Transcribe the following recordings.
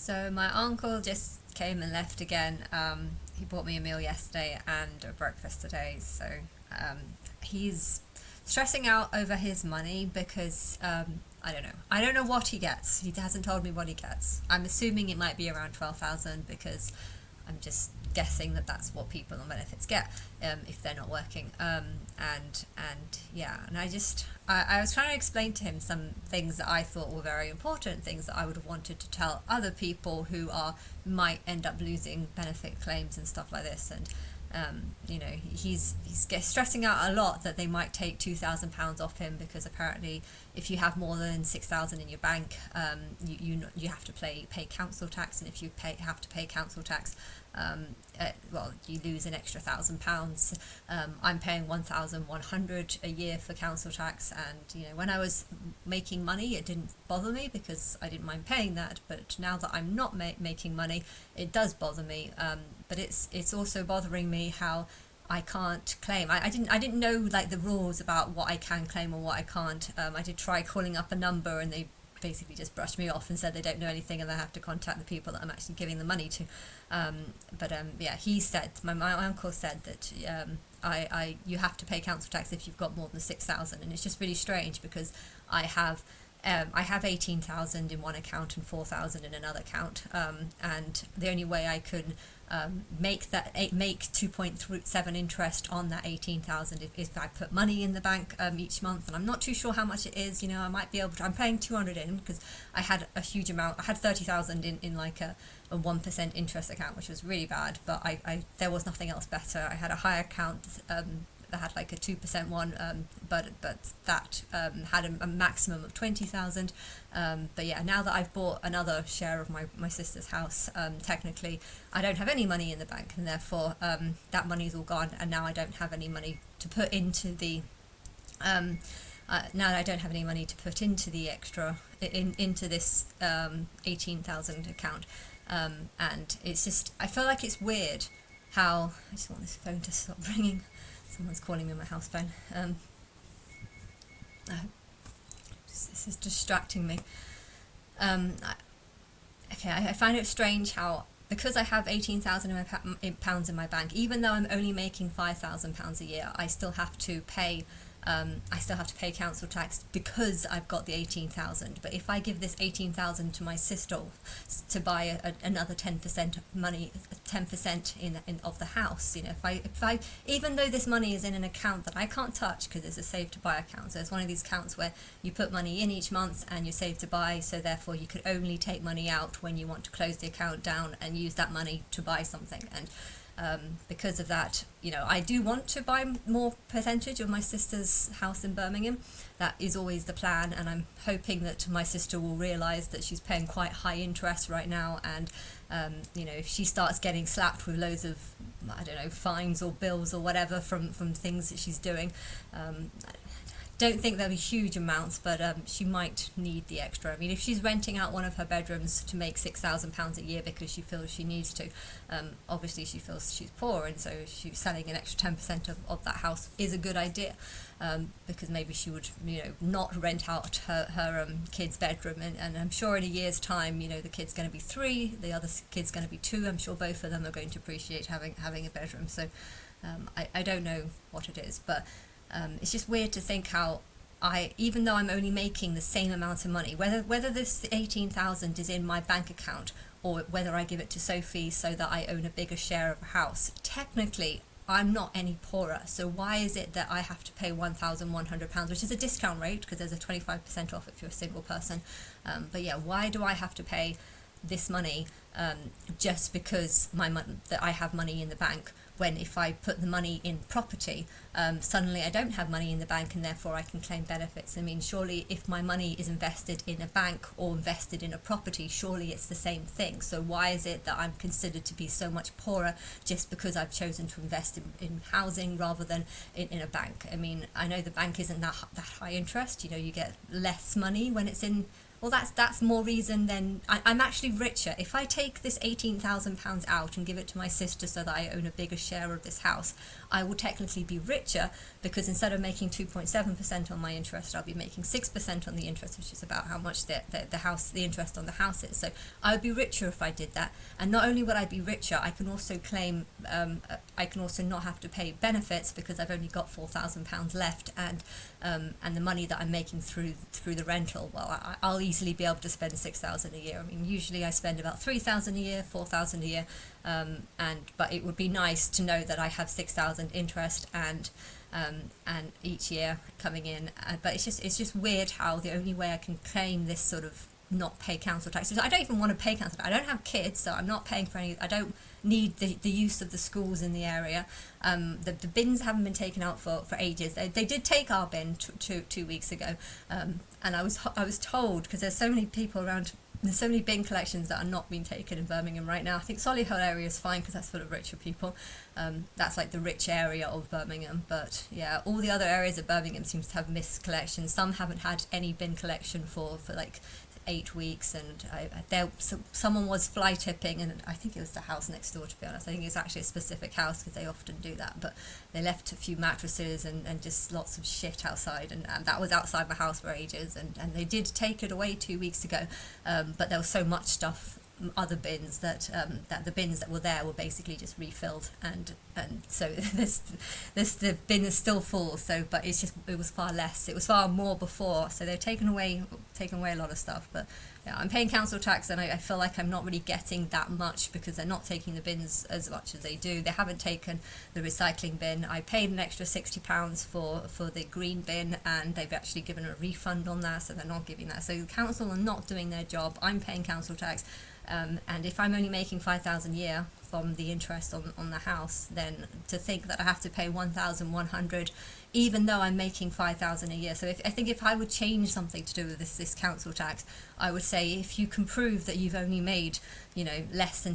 So my uncle just came and left again. He bought me a meal yesterday and a breakfast today. So um, he's stressing out over his money because I don't know. I don't know what he gets. He hasn't told me what he gets. I'm assuming it might be around 12,000 because I'm just guessing that that's what people on benefits get if they're not working. And yeah, and I was trying to explain to him some things that I thought were very important, things that I would have wanted to tell other people who are might end up losing benefit claims and stuff like this. And he's stressing out a lot that they might take £2,000 off him because apparently if you have more than 6,000 in your bank, you have to pay council tax, and if you have to pay council tax, you lose an extra £1,000. I'm paying 1,100 a year for council tax, and when I was making money, it didn't bother me because I didn't mind paying that. But now that I'm not making money, it does bother me. But it's also bothering me how I can't claim. I didn't know like the rules about what I can claim or what I can't. I did try calling up a number, and they basically just brushed me off and said they don't know anything and they have to contact the people that I'm actually giving the money to. He said, my uncle said that you have to pay council tax if you've got more than 6,000, and it's just really strange because I have 18,000 in one account and 4,000 in another account, and the only way I could make 2.7 interest on that 18,000 if I put money in the bank each month, and I'm not too sure how much it is. I might be able to. I'm paying 200 in because I had a huge amount. I had 30,000 in like a 1% interest account, which was really bad. But I there was nothing else better. I had a higher account that had like a 2% one, but that had a maximum of 20,000. But yeah, now that I've bought another share of my sister's house, technically I don't have any money in the bank, and therefore that money's all gone, and now I don't have any money to put into the now that I don't have any money to put into the extra into this 18,000 account, and it's just, I feel like it's weird how I just want this phone to stop ringing. Someone's calling me on my house phone. This is distracting me. I find it strange how, because I have 18,000 pounds in my bank, even though I'm only making £5,000 a year, I still have to pay. I still have to pay council tax because I've got the 18,000. But if I give this 18,000 to my sister to buy another 10% money, 10% in of the house, if I even though this money is in an account that I can't touch because it's a save to buy account, so it's one of these accounts where you put money in each month and you save to buy, so therefore you could only take money out when you want to close the account down and use that money to buy something. And because of that, I do want to buy more percentage of my sister's house in Birmingham. That is always the plan, and I'm hoping that my sister will realise that she's paying quite high interest right now, and if she starts getting slapped with loads of, I don't know, fines or bills or whatever from things that she's doing, don't think there'll be huge amounts, but she might need the extra. I mean, if she's renting out one of her bedrooms to make £6,000 a year because she feels she needs to, obviously she feels she's poor, and so she's selling an extra 10% of that house is a good idea, because maybe she would, not rent out her kid's bedroom, and I'm sure in a year's time, the kid's going to be 3, the other kid's going to be 2. I'm sure both of them are going to appreciate having a bedroom. So I don't know what it is, but it's just weird to think how even though I'm only making the same amount of money, whether this 18,000 is in my bank account or whether I give it to Sophie so that I own a bigger share of a house, technically I'm not any poorer. So why is it that I have to pay £1,100, which is a discount rate because there's a 25% off if you're a single person? But yeah, why do I have to pay this money just because that I have money in the bank, when if I put the money in property, suddenly I don't have money in the bank and therefore I can claim benefits? I mean, surely if my money is invested in a bank or invested in a property, surely it's the same thing. So why is it that I'm considered to be so much poorer just because I've chosen to invest in housing rather than in a bank? I mean, I know the bank isn't that high interest, you get less money when it's in well, that's more reason than I'm actually richer. If I take this £18,000 out and give it to my sister so that I own a bigger share of this house, I will technically be richer, because instead of making 2.7% on my interest, I'll be making 6% on the interest, which is about how much the interest on the house is. So I would be richer if I did that. And not only would I be richer, I can also claim, I can also not have to pay benefits, because I've only got £4,000 left, and the money that I'm making through the rental, well, I'll easily be able to spend £6,000 a year. I mean, usually I spend about £3,000 a year, £4,000 a year, but it would be nice to know that I have £6,000 interest and each year coming in. But it's just weird how the only way I can claim this sort of not pay council tax, I don't even want to pay council tax. I don't have kids, so I'm not paying for any. I don't need the use of the schools in the area. The bins haven't been taken out for ages. They did take our bin 2 weeks ago, and I was told, because there's so many people around. There's so many bin collections that are not being taken in Birmingham right now. I think Solihull area is fine because that's full of richer people. That's like the rich area of Birmingham. But yeah, all the other areas of Birmingham seems to have missed collections. Some haven't had any bin collection for like 8 weeks, and someone was fly tipping, and I think it was the house next door, to be honest. I think it's actually a specific house, because they often do that, but they left a few mattresses and just lots of shit outside, and that was outside my house for ages, and they did take it away 2 weeks ago, but there was so much stuff, other bins, that the bins that were there were basically just refilled, and so the bin is still full. So, but it was far less. It was far more before. So they've taken away a lot of stuff. But yeah, I'm paying council tax, and I feel like I'm not really getting that much, because they're not taking the bins as much as they do. They haven't taken the recycling bin. I paid an extra £60 for the green bin, and they've actually given a refund on that, so they're not giving that. So the council are not doing their job. I'm paying council tax. And if I'm only making £5,000 a year from the interest on the house, then to think that I have to pay £1,100, even though I'm making £5,000 a year. So I think if I would change something to do with this council tax, I would say, if you can prove that you've only made, less than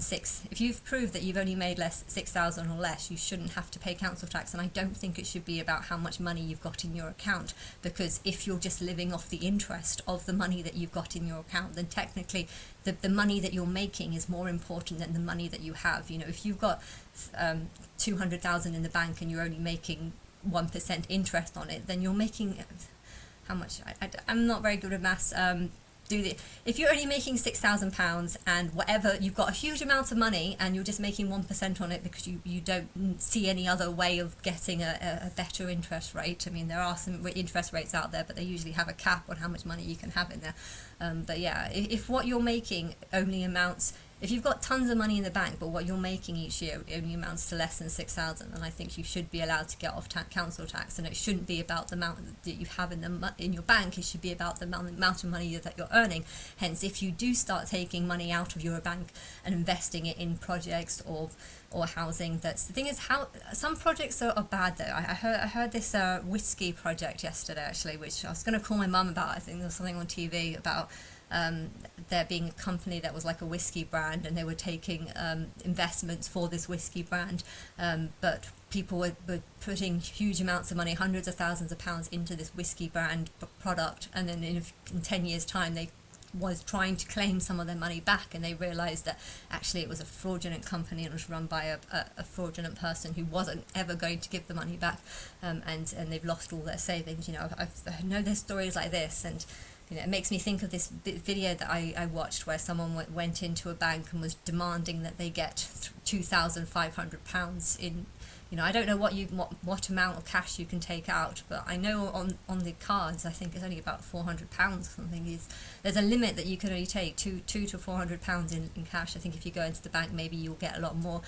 if you've proved that you've only made less 6,000 or less, you shouldn't have to pay council tax. And I don't think it should be about how much money you've got in your account, because if you're just living off the interest of the money that you've got in your account, then technically the money that you're making is more important than the money that you have. If you've got 200,000 in the bank and you're only making 1% interest on it, then you're making how much? I'm not very good at maths. If you're only making £6,000 and whatever, you've got a huge amount of money and you're just making 1% on it because you don't see any other way of getting a better interest rate. I mean, there are some interest rates out there, but they usually have a cap on how much money you can have in there. But yeah, if what you're making only amounts, if you've got tons of money in the bank, but what you're making each year only amounts to less than 6,000, then I think you should be allowed to get off council tax, and it shouldn't be about the amount that you have in your bank. It should be about the amount of money that you're earning. Hence, if you do start taking money out of your bank and investing it in projects or housing, the thing is, how some projects are bad though. I heard this whiskey project yesterday, actually, which I was going to call my mum about. I think there was something on TV about there being a company that was like a whiskey brand, and they were taking investments for this whiskey brand, but people were putting huge amounts of money, hundreds of thousands of pounds, into this whiskey brand product, and then in 10 years' time they was trying to claim some of their money back, and they realised that actually it was a fraudulent company and was run by a fraudulent person who wasn't ever going to give the money back, and they've lost all their savings. I know there's stories like this, and it makes me think of this video that I watched where someone went into a bank and was demanding that they get £2,500 in. I don't know what amount of cash you can take out, but I know on the cards, I think it's only about £400 or something. There's a limit that you can only take, two to £400 in cash. I think if you go into the bank, maybe you'll get a lot more.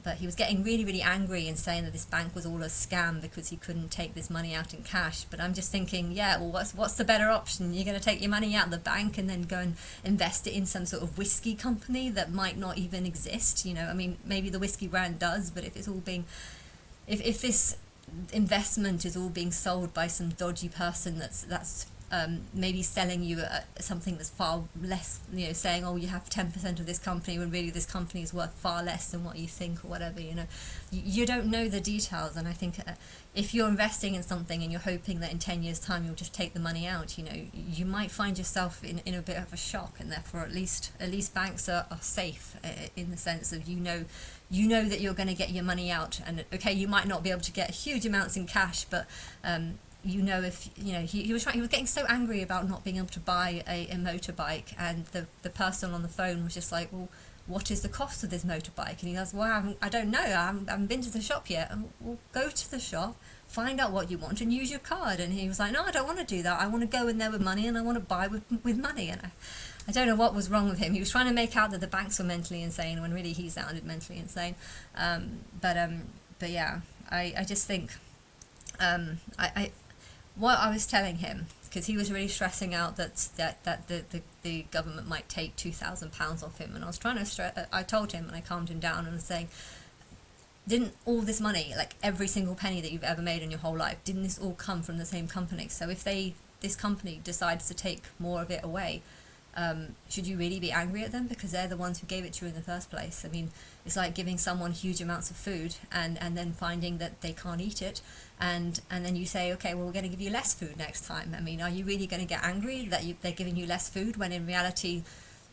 But he was getting really, really angry and saying that this bank was all a scam because he couldn't take this money out in cash. But I'm just thinking, yeah, well, what's the better option? You're going to take your money out of the bank and then go and invest it in some sort of whiskey company that might not even exist. I mean, maybe the whiskey brand does, but if it's all being if this investment is all being sold by some dodgy person that's maybe selling you something that's far less, saying, oh, you have 10% of this company when really this company is worth far less than what you think or whatever. You don't know the details. And I think if you're investing in something and you're hoping that in 10 years time you'll just take the money out, you might find yourself in a bit of a shock. And therefore at least banks are safe, in the sense of you know that you're going to get your money out. And okay, you might not be able to get huge amounts in cash, but if he was getting so angry about not being able to buy a motorbike, and the person on the phone was just like, well, what is the cost of this motorbike? And he goes, well, I don't know, I haven't been to the shop yet. And, well, go to the shop, find out what you want and use your card. And he was like, no, I don't want to do that, I want to go in there with money and I want to buy with money. And I don't know what was wrong with him. He was trying to make out that the banks were mentally insane when really he sounded mentally insane. But yeah, I just think what I was telling him, because he was really stressing out that the government might take £2,000 off him, and I was trying to I told him, and I calmed him down, and was saying, didn't all this money, like every single penny that you've ever made in your whole life, didn't this all come from the same company? So if this company decides to take more of it away, should you really be angry at them, because they're the ones who gave it to you in the first place? I mean, it's like giving someone huge amounts of food and then finding that they can't eat it, and then you say, okay, well, we're going to give you less food next time. I mean, are you really going to get angry that they're giving you less food, when in reality,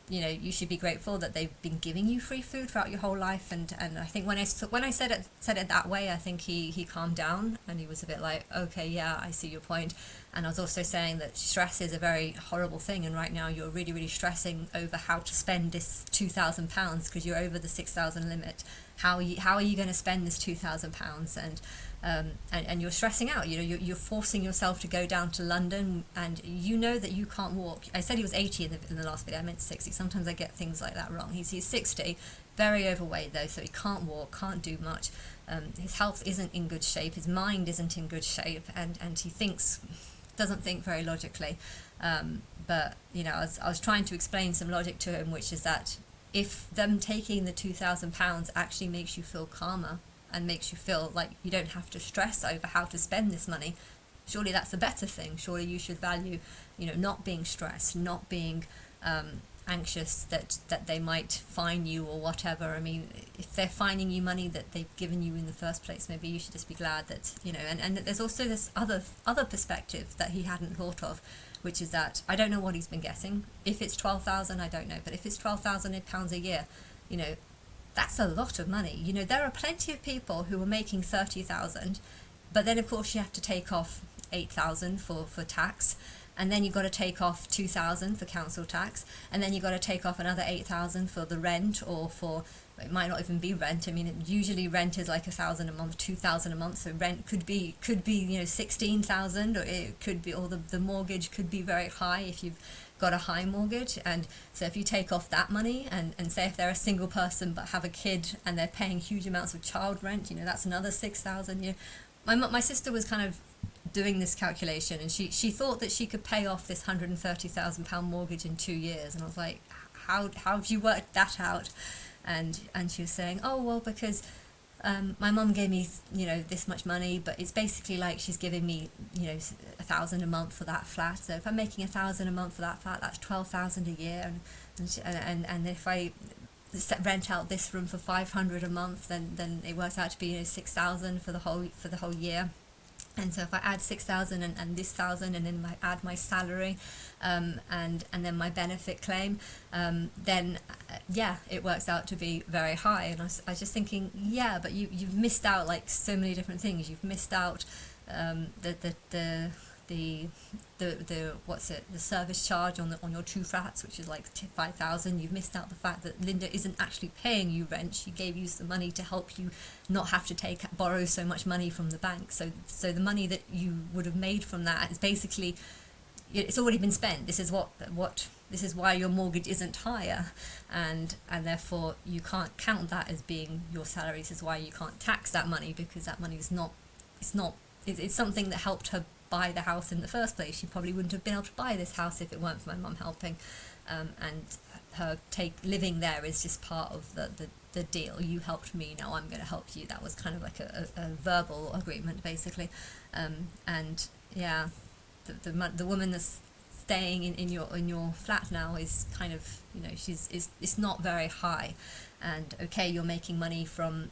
you should be grateful that they've been giving you free food throughout your whole life? And I think when I said it that way, I think he calmed down, and he was a bit like, okay, yeah, I see your point. And I was also saying that stress is a very horrible thing, and right now you're really, really stressing over how to spend this £2,000 because you're over the 6,000 limit. How are you going to spend this £2,000? And you're stressing out. You're forcing yourself to go down to London, and you know that you can't walk. I said he was 80 in the last video. I meant 60. Sometimes I get things like that wrong. He's 60, very overweight though, so he can't walk, can't do much. His health isn't in good shape. His mind isn't in good shape, and he doesn't think very logically. But I was trying to explain some logic to him, which is that if them taking the £2,000 actually makes you feel calmer and makes you feel like you don't have to stress over how to spend this money, surely that's a better thing. Surely you should value, not being stressed, not being anxious that they might fine you or whatever. I mean, if they're fining you money that they've given you in the first place, maybe you should just be glad that, and there's also this other perspective that he hadn't thought of, which is that I don't know what he's been getting. If it's 12,000, I don't know, but if it's £12,000 a year, that's a lot of money. There are plenty of people who are making 30,000, but then of course you have to take off 8,000 for tax, and then you've got to take off 2,000 for council tax, and then you've got to take off another 8,000 for the rent, or for, it might not even be rent. I mean, usually rent is like 1,000 a month, 2,000 a month, so rent could be 16,000, or it could be, or the mortgage could be very high if you've got a high mortgage. And so if you take off that money, and say if they're a single person but have a kid and they're paying huge amounts of child rent, that's another 6,000. My sister was kind of doing this calculation, and she thought that she could pay off this £130,000 mortgage in 2 years, and I was like, how have you worked that out? And she was saying, oh well, because my mum gave me this much money, but it's basically like she's giving me 1,000 a month for that flat. So if I'm making 1,000 a month for that flat, that's 12,000 a year, and if I rent out this room for 500 a month, then it works out to be 6,000 for the whole year. And so if I add 6,000 and this 1,000, and then I add my salary, and then my benefit claim, then it works out to be very high. And I was just thinking, but you've missed out like so many different things. You've missed out the service charge on your 2 flats, which is like 5,000. You've missed out the fact that Linda isn't actually paying you rent. She gave you some money to help you not have to borrow so much money from the bank. So the money that you would have made from that is basically, it's already been spent. This is this is why your mortgage isn't higher, and therefore you can't count that as being your salary. This is why you can't tax that money, because that money is not. It's something that helped her buy the house in the first place. She probably wouldn't have been able to buy this house if it weren't for my mum helping, and her living there is just part of the deal. You helped me, now I'm going to help you. That was kind of like a verbal agreement, basically. And yeah, the woman that's staying in your flat now is kind of, you know, it's not very high, and okay, you're making money from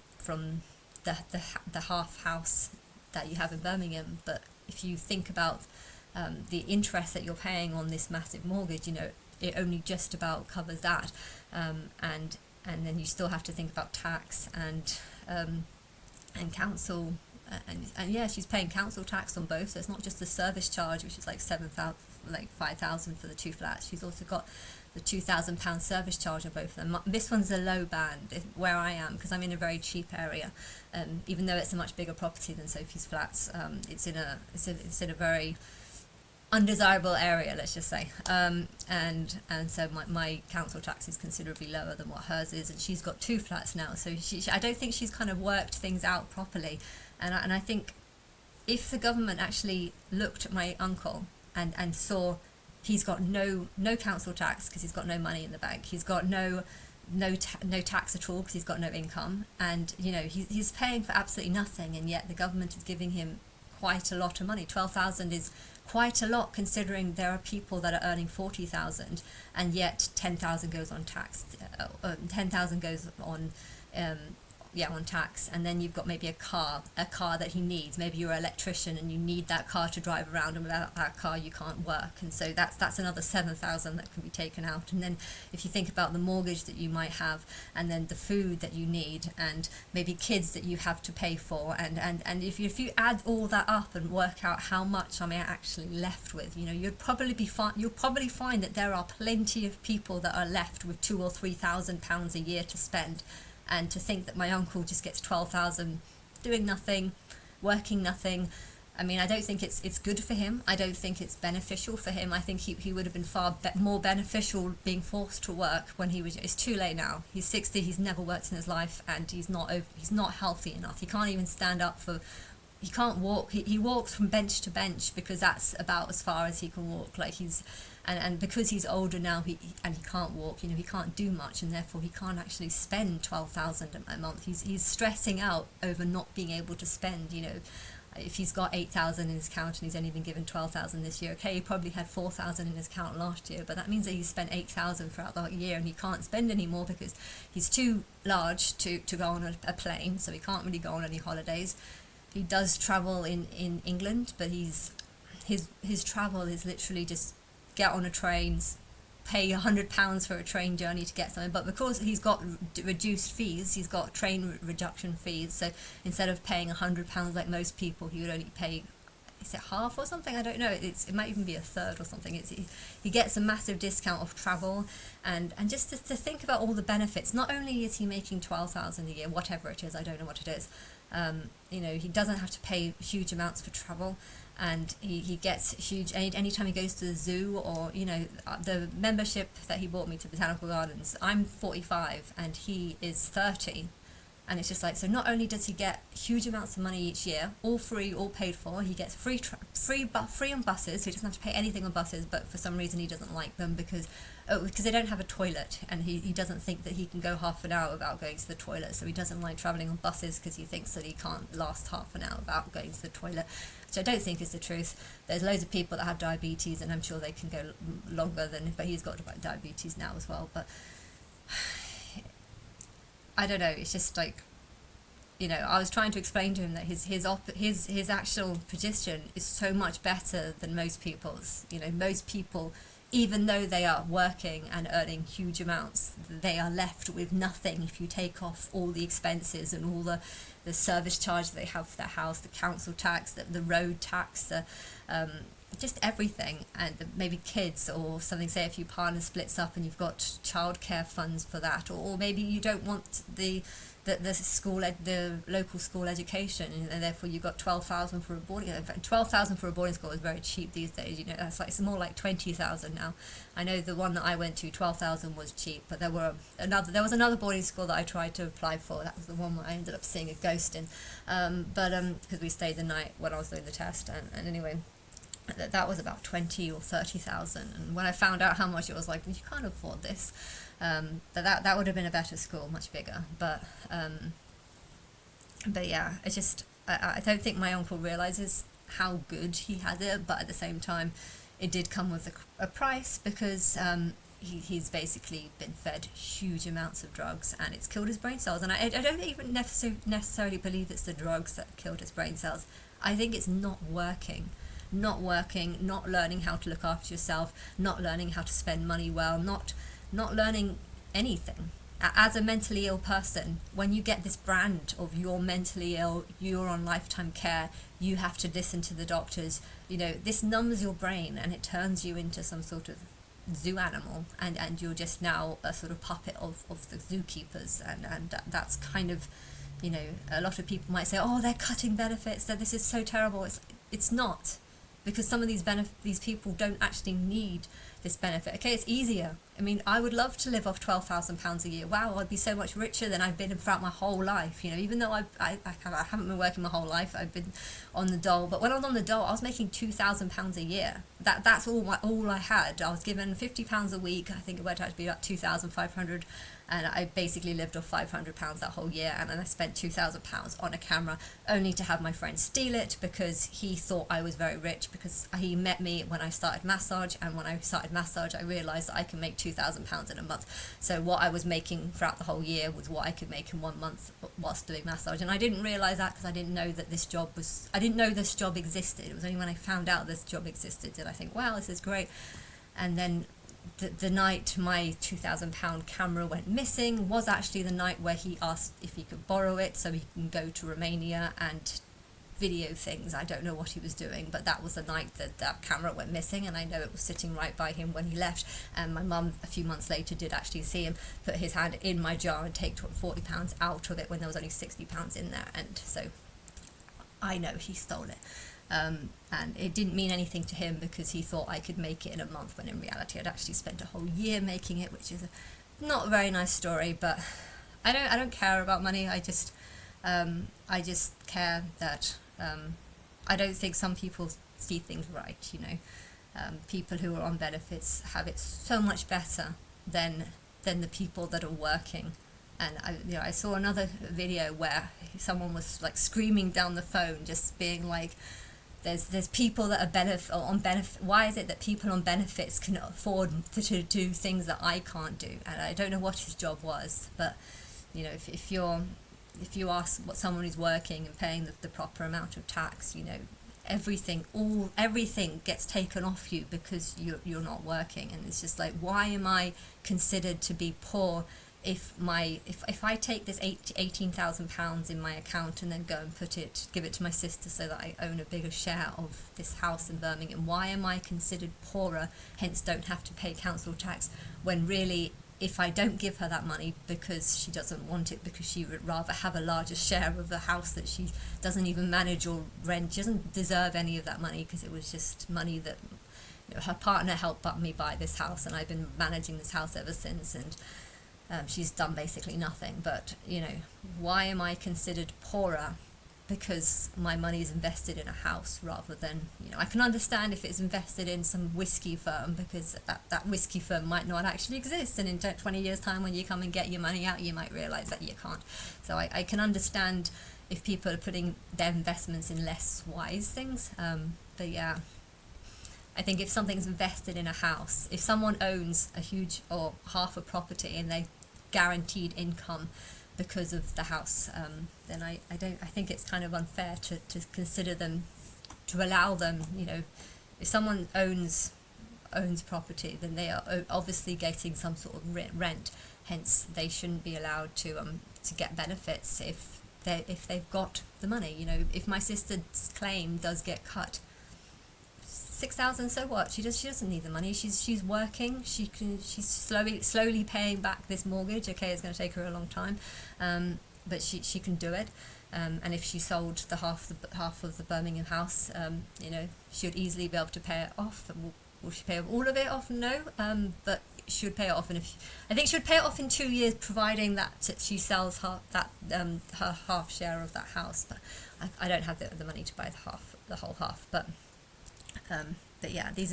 the half house that you have in Birmingham, but if you think about the interest that you're paying on this massive mortgage, you know, it only just about covers that, and then you still have to think about tax and council, and yeah, she's paying council tax on both. So it's not just the service charge, which is like 7,000, like 5,000 for the two flats. She's also got the £2,000 service charge on both of them. This one's a low band where I am, because I'm in a very cheap area. Even though it's a much bigger property than Sophie's flats, it's in a very undesirable area, let's just say, and so my council tax is considerably lower than what hers is, and she's got two flats now, so I don't think she's kind of worked things out properly, and I think if the government actually looked at my uncle and saw he's got no council tax because he's got no money in the bank, he's got no tax at all because he's got no income, and you know he's paying for absolutely nothing, and yet the government is giving him quite a lot of money. 12,000 is quite a lot considering there are people that are earning 40,000, and yet 10,000 goes on tax. 10,000 goes on on tax, and then you've got maybe a car that he needs. Maybe you're an electrician and you need that car to drive around, and without that car you can't work, and so that's another 7,000 that can be taken out. And then if you think about the mortgage that you might have, and then the food that you need, and maybe kids that you have to pay for, and if you add all that up and work out how much I'm actually left with, you know, you'll probably find that there are plenty of people that are left with £2,000 or £3,000 a year to spend. And to think that my uncle just gets 12,000 doing nothing, working nothing, I mean, I don't think it's good for him. I don't think it's beneficial for him. I think he would have been far more beneficial being forced to work when it's too late now. He's 60, he's never worked in his life, and he's not healthy enough. He can't even stand up he can't walk. He walks from bench to bench because that's about as far as he can walk. Like and because he's older now, he can't walk. You know, he can't do much, and therefore he can't actually spend 12,000 a month. He's stressing out over not being able to spend. You know, if he's got 8,000 in his account and he's only been given 12,000 this year, okay, he probably had 4,000 in his account last year, but that means that he's spent 8,000 throughout the year, and he can't spend any more because he's too large to go on a plane, so he can't really go on any holidays. He does travel in England, but his travel is literally just get on a train, pay £100 for a train journey to get somewhere. But because he's got reduced fees, he's got train reduction fees. So instead of paying £100 like most people, he would only pay, is it half or something? I don't know. It might even be a third or something. He gets a massive discount of travel, and just to think about all the benefits. Not only is he making 12,000 a year, whatever it is, I don't know what it is. You know, he doesn't have to pay huge amounts for travel, and he gets huge anytime he goes to the zoo, or you know, the membership that he bought me to Botanical Gardens. I'm 45 and he is 30, and it's just like, so not only does he get huge amounts of money each year, all free, all paid for, he gets free on buses, so he doesn't have to pay anything on buses, but for some reason he doesn't like them because they don't have a toilet, and he doesn't think that he can go half an hour without going to the toilet, so he doesn't like travelling on buses because he thinks that he can't last half an hour without going to the toilet, which I don't think is the truth. There's loads of people that have diabetes, and I'm sure they can go longer but he's got diabetes now as well, but I don't know, it's just like, you know, I was trying to explain to him that his actual position is so much better than most people's. You know, most people, even though they are working and earning huge amounts, they are left with nothing if you take off all the expenses and all the service charge that they have for their house, the council tax, the road tax, just everything, and maybe kids or something. Say if your partner splits up and you've got childcare funds for that, or maybe you don't want the local school education, and therefore you've got 12,000 for a boarding. 12,000 for a boarding school is very cheap these days. You know, it's more like 20,000 now. I know the one that I went to, 12,000 was cheap, but there was another boarding school that I tried to apply for. That was the one where I ended up seeing a ghost in, because we stayed the night when I was doing the test, and anyway. That was about 20 or 30,000, and when I found out how much, it was like, you can't afford this. But that would have been a better school, much bigger. But yeah, it's just I don't think my uncle realizes how good he has it. But at the same time, it did come with a price because he's basically been fed huge amounts of drugs and it's killed his brain cells. And I don't even necessarily believe it's the drugs that killed his brain cells. I think it's not working, not learning how to look after yourself, not learning how to spend money well, not learning anything. As a mentally ill person, when you get this brand of you're mentally ill, you're on lifetime care, you have to listen to the doctors, this numbs your brain and it turns you into some sort of zoo animal, and you're just now a sort of puppet of the zookeepers, and that's kind of, a lot of people might say, oh, they're cutting benefits, that this is so terrible. It's not, because some of these people don't actually need this benefit. Okay, it's easier. I mean, I would love to live off £12,000 a year. Wow, I'd be so much richer than I've been throughout my whole life. Even though I haven't been working my whole life, I've been on the dole. But when I was on the dole, I was making £2,000 a year. That's all I had. I was given £50 a week. I think it worked out to be about 2,500, and I basically lived off £500 that whole year. And then I spent £2,000 on a camera, only to have my friend steal it because he thought I was very rich, because he met me when I started massage, and when I started massage, I realised that I can make £2,000 in a month. So what I was making throughout the whole year was what I could make in 1 month whilst doing massage. And I didn't realise that because I didn't know that I didn't know this job existed. It was only when I found out this job existed did I think, wow, this is great. And then the night my £2,000 camera went missing was actually the night where he asked if he could borrow it so he can go to Romania and video things. I don't know what he was doing, but that was the night that camera went missing, and I know it was sitting right by him when he left. And my mum a few months later did actually see him put his hand in my jar and take £40 out of it when there was only £60 in there, and so I know he stole it. And it didn't mean anything to him because he thought I could make it in a month, when in reality I'd actually spent a whole year making it, which is not a very nice story. But I don't care about money. I just care that I don't think some people see things right. People who are on benefits have it so much better than the people that are working. And I saw another video where someone was like screaming down the phone, just being like, there's people that are on benefit. Why is it that people on benefits can afford to do things that I can't do? And I don't know what his job was, but if you ask what someone who's working and paying the proper amount of tax, everything gets taken off you because you're not working. And it's just like, why am I considered to be poor if I take this £18,000 in my account and then go and give it to my sister so that I own a bigger share of this house in Birmingham? Why am I considered poorer, hence don't have to pay council tax, when really, if I don't give her that money because she doesn't want it, because she would rather have a larger share of the house that she doesn't even manage or rent, she doesn't deserve any of that money, because it was just money that her partner helped me buy this house, and I've been managing this house ever since, and she's done basically nothing. But why am I considered poorer because my money is invested in a house rather than, I can understand if it's invested in some whiskey firm, because that whiskey firm might not actually exist, and in 20 years time when you come and get your money out, you might realise that you can't. So I can understand if people are putting their investments in less wise things, but yeah, I think if something's invested in a house, if someone owns a huge or half a property and they guaranteed income because of the house, then I think it's kind of unfair to consider them, to allow them, if someone owns property, then they are obviously getting some sort of rent, hence they shouldn't be allowed to get benefits if they've got the money. If my sister's claim does get cut, 6,000, so what? She doesn't need the money. She's working. She's slowly paying back this mortgage. Okay, it's going to take her a long time, but she can do it. And if she sold the half of the Birmingham house, she would easily be able to pay it off. Will she pay all of it off? No, but she would pay it off. And I think she would pay it off in 2 years, providing that she sells her half share of that house. But I don't have the money to buy the whole half. But yeah, this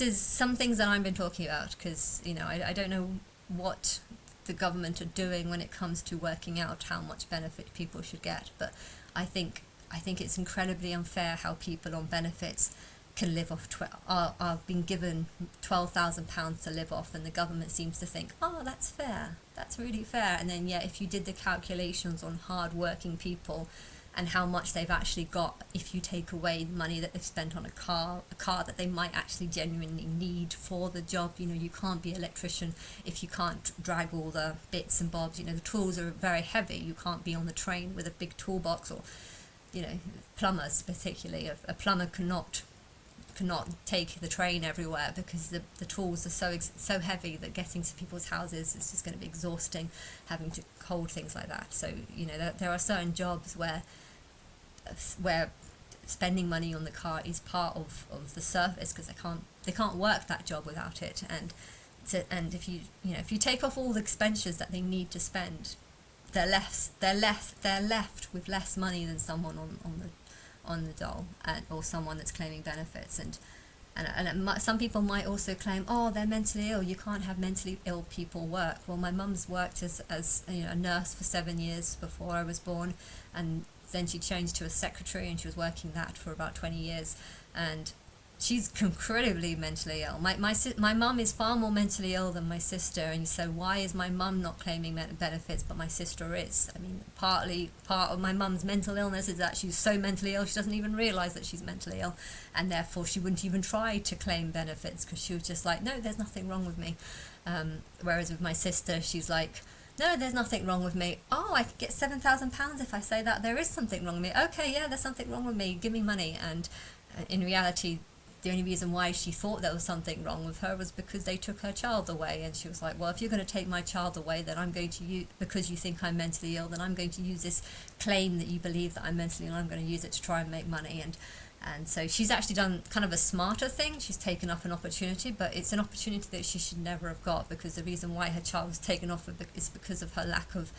is some things that I've been talking about, because I don't know what the government are doing when it comes to working out how much benefit people should get, but I think it's incredibly unfair how people on benefits can live off are being given £12,000 to live off, and the government seems to think, oh, that's fair, that's really fair. And then, yeah, if you did the calculations on hard-working people and how much they've actually got, if you take away the money that they've spent on a car that they might actually genuinely need for the job. You know, you can't be an electrician if you can't drag all the bits and bobs. You know, the tools are very heavy. You can't be on the train with a big toolbox, or, you know, plumbers particularly. A plumber cannot take the train everywhere because the tools are so heavy that getting to people's houses is just going to be exhausting, having to hold things like that. So, you know, there are certain jobs where spending money on the car is part of the service, because they can't work that job without it. And if you take off all the expenditures that they need to spend, they're left with less money than someone on the dole, or someone that's claiming benefits. And some people might also claim, oh, they're mentally ill, you can't have mentally ill people work. Well, my mum's worked as you know, a nurse for 7 years before I was born, and then she changed to a secretary, and she was working that for about 20 years, and she's incredibly mentally ill. My mum is far more mentally ill than my sister, and so why is my mum not claiming benefits but my sister is? I mean, part of my mum's mental illness is that she's so mentally ill she doesn't even realise that she's mentally ill, and therefore she wouldn't even try to claim benefits, because she was just like, no, there's nothing wrong with me. Whereas with my sister, she's like, no, there's nothing wrong with me. Oh, I could get £7,000 if I say that there is something wrong with me. Okay, yeah, there's something wrong with me. Give me money. And in reality, the only reason why she thought there was something wrong with her was because they took her child away. And she was like, well, if you're going to take my child away, then I'm going to use, because you think I'm mentally ill, then I'm going to use this claim that you believe that I'm mentally ill, and I'm going to use it to try and make money. And so she's actually done kind of a smarter thing. She's taken up an opportunity, but it's an opportunity that she should never have got, because the reason why her child was taken off is because of her lack of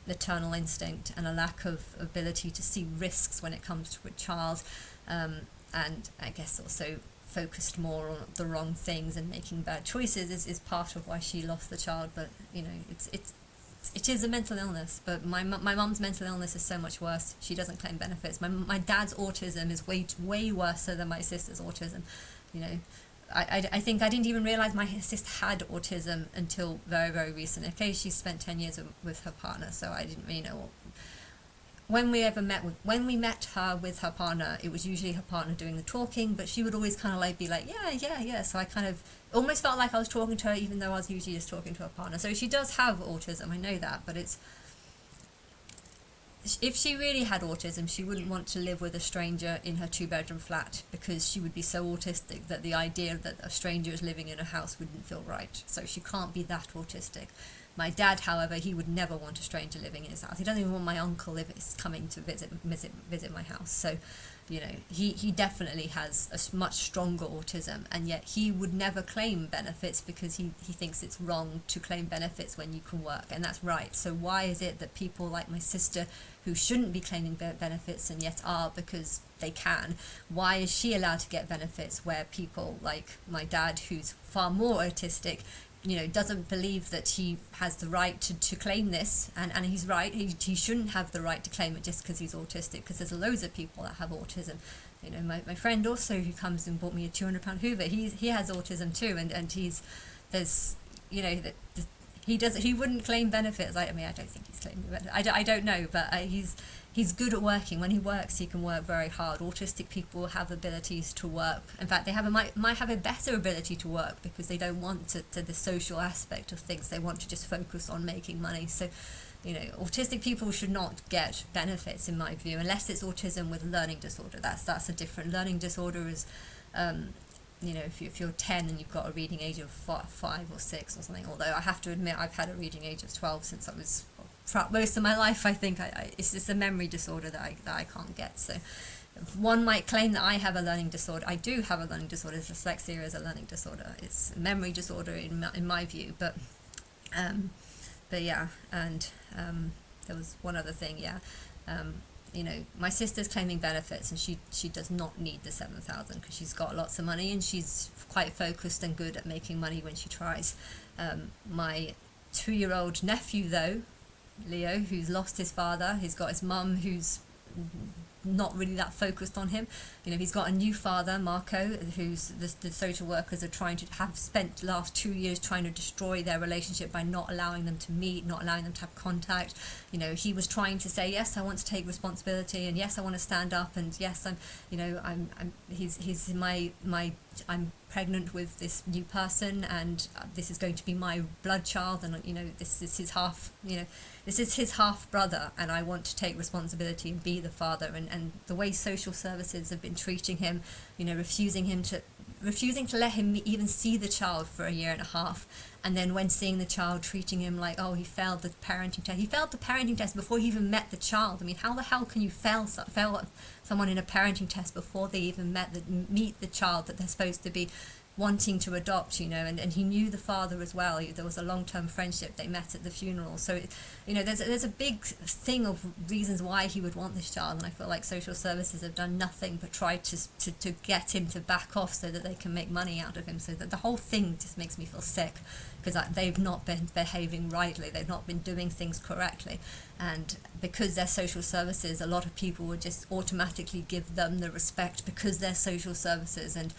maternal instinct and a lack of ability to see risks when it comes to a child, and I guess also focused more on the wrong things and making bad choices is part of why she lost the child. But, you know, it is a mental illness, but my mum's mental illness is so much worse. She doesn't claim benefits. My dad's autism is way worse than my sister's autism. You know, I think I didn't even realise my sister had autism until very, very recently. Okay, she spent 10 years with her partner, so I didn't really know. When we met her with her partner, it was usually her partner doing the talking, but she would always kind of like be like, yeah. So I kind of almost felt like I was talking to her, even though I was usually just talking to her partner. So she does have autism, I know that, but if she really had autism, she wouldn't want to live with a stranger in her 2-bedroom flat, because she would be so autistic that the idea that a stranger is living in her house wouldn't feel right. So she can't be that autistic. My dad, however, he would never want a stranger living in his house. He doesn't even want my uncle coming to visit my house. So, you know, he definitely has a much stronger autism, and yet he would never claim benefits because he thinks it's wrong to claim benefits when you can work, and that's right. So why is it that people like my sister, who shouldn't be claiming benefits and yet are because they can, why is she allowed to get benefits where people like my dad, who's far more autistic, you know, doesn't believe that he has the right to claim this, and he's right, he shouldn't have the right to claim it just because he's autistic, because there's loads of people that have autism. You know, my friend also, who comes and bought me a £200 Hoover, he has autism too, and there's, you know, he wouldn't claim benefits. I mean, I don't think he's claiming benefits. I don't know, but he's good at working. When he works, he can work very hard. Autistic people have abilities to work. In fact, they might have a better ability to work because they don't want to the social aspect of things. They want to just focus on making money. So, you know, autistic people should not get benefits, in my view, unless it's autism with learning disorder. That's a different. Learning disorder is, you know, if you're 10 and you've got a reading age of 5 or 6 or something. Although I have to admit, I've had a reading age of 12 since I was most of my life. I think it's just a memory disorder that I can't get. So one might claim that I have a learning disorder. I do have a learning disorder. Dyslexia is a learning disorder. It's a memory disorder in my view. But yeah, and there was one other thing. Yeah, you know, my sister's claiming benefits, and she does not need the 7,000 because she's got lots of money and she's quite focused and good at making money when she tries. My 2-year-old nephew, though, Leo, who's lost his father, he's got his mum who's not really that focused on him. You know, he's got a new father, Marco, who's the social workers are trying to have spent the last 2 years trying to destroy their relationship by not allowing them to meet, not allowing them to have contact. You know, he was trying to say, yes, I want to take responsibility, and yes, I want to stand up, and yes, he's I'm pregnant with this new person, and this is going to be my blood child, and you know, this is his half brother, and I want to take responsibility and be the father. And the way social services have been treating him, you know, refusing to let him even see the child for a year and a half, and then when seeing the child, treating him like, oh, he failed the parenting test. He failed the parenting test before he even met the child. I mean, how the hell can you fail someone in a parenting test before they even meet the child that they're supposed to be wanting to adopt, you know? And he knew the father as well. There was a long-term friendship. They met at the funeral. So, you know, there's a big thing of reasons why he would want this child, and I feel like social services have done nothing but try to get him to back off so that they can make money out of him. So that the whole thing just makes me feel sick, because they've not been behaving rightly. They've not been doing things correctly. And because they're social services, a lot of people would just automatically give them the respect because they're social services, and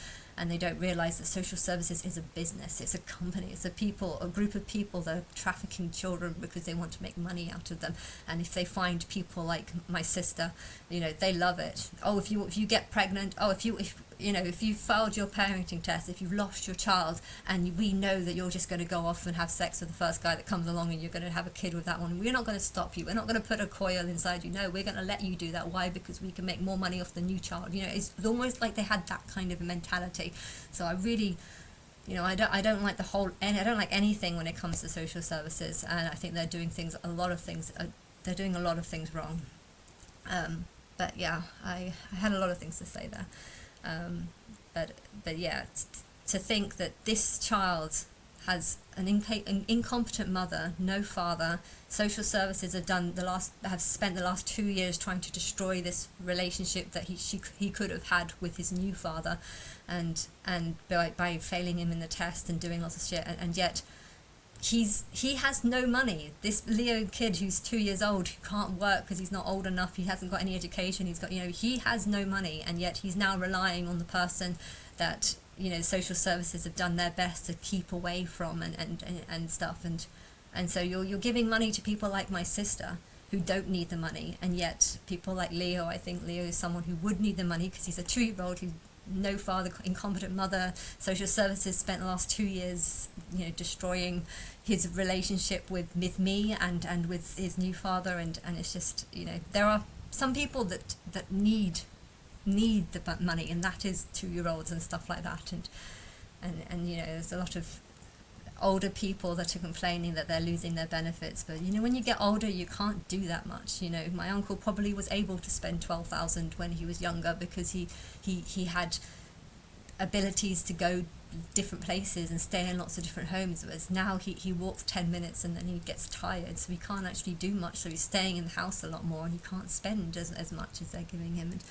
they don't realize that social services is a business, it's a company, it's a group of people that are trafficking children because they want to make money out of them. And if they find people like my sister, you know, they love it. Oh, if you get pregnant, oh, if you failed your parenting test, if you've lost your child, and we know that you're just going to go off and have sex with the first guy that comes along, and you're going to have a kid with that one, we're not going to stop you. We're not going to put a coil inside you. No, we're going to let you do that. Why? Because we can make more money off the new child. You know, it's almost like they had that kind of mentality. So I really, you know, I don't like I don't like anything when it comes to social services, and I think they're doing a lot of things wrong. But yeah, I had a lot of things to say there. But yeah, to think that this child has an incompetent mother, no father. Social services have spent the last 2 years trying to destroy this relationship that he could have had with his new father, and by failing him in the test and doing lots of shit, and yet he has no money. This Leo kid who's 2 years old, who can't work because he's not old enough, he hasn't got any education, he has no money, and yet he's now relying on the person that, you know, social services have done their best to keep away from, and stuff, and so you're giving money to people like my sister who don't need the money, and yet people like Leo, I think Leo is someone who would need the money because he's a 2-year-old who's no father, incompetent mother. Social services spent the last 2 years, you know, destroying his relationship with me and with his new father, and it's just, you know, there are some people that need the money, and that is 2-year-olds and stuff like that, and you know, there's a lot of older people that are complaining that they're losing their benefits, but you know, when you get older you can't do that much. You know, my uncle probably was able to spend 12,000 when he was younger because he had abilities to go different places and stay in lots of different homes, whereas now he walks 10 minutes and then he gets tired, so he can't actually do much, so he's staying in the house a lot more, and he can't spend as much as they're giving him, and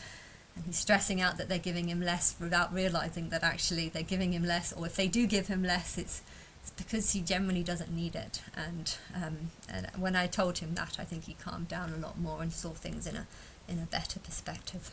he's stressing out that they're giving him less without realizing that actually they're giving him less, or if they do give him less, it's because he generally doesn't need it. And when I told him that, I think he calmed down a lot more and saw things in a better perspective.